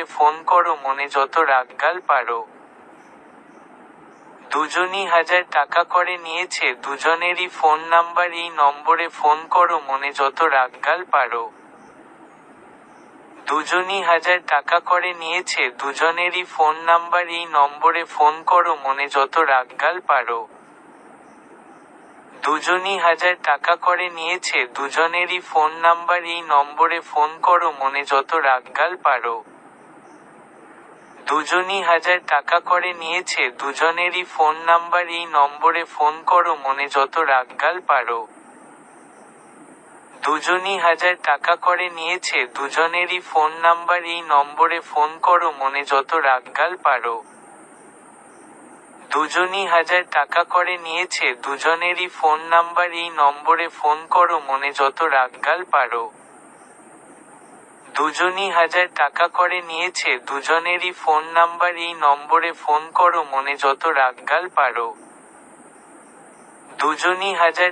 নম্বরে ফোন করো মনে যত রাগগাল পারো। দুজনই 1000 টাকা করে নিয়েছে দুজনেরই ফোন নাম্বার এই নম্বরে ফোন করো মনে যত রাগগাল পারো। দুজনই 1000 টাকা করে নিয়েছে দুজনেরই ফোন নাম্বার এই নম্বরে ফোন করো মনে যত রাগগাল পারো। দুজনই 1000 টাকা করে নিয়েছে দুজনেরই ফোন নাম্বার এই নম্বরে ফোন করো মনে যত রাগগাল পারো। দুজনই 1000 টাকা করে নিয়েছে দুজনেরই ফোন নাম্বার এই নম্বরে ফোন করো মনে যত রাগগাল পারো। দুজনই 1000 টাকা করে নিয়েছে দুজনেরই ফোন নাম্বার এই নম্বরে ফোন করো মনে যত রাগগাল পারো। দুজনই 1000 টাকা করে নিয়েছে দুজনেরই ফোন নাম্বার এই নম্বরে ফোন করো মনে যত রাগগাল পারো। দুজনই 1000 টাকা করে নিয়েছে দুজনেরই ফোন নাম্বার এই নম্বরে ফোন করো মনে যত রাগগাল পারো। দুজনই 1000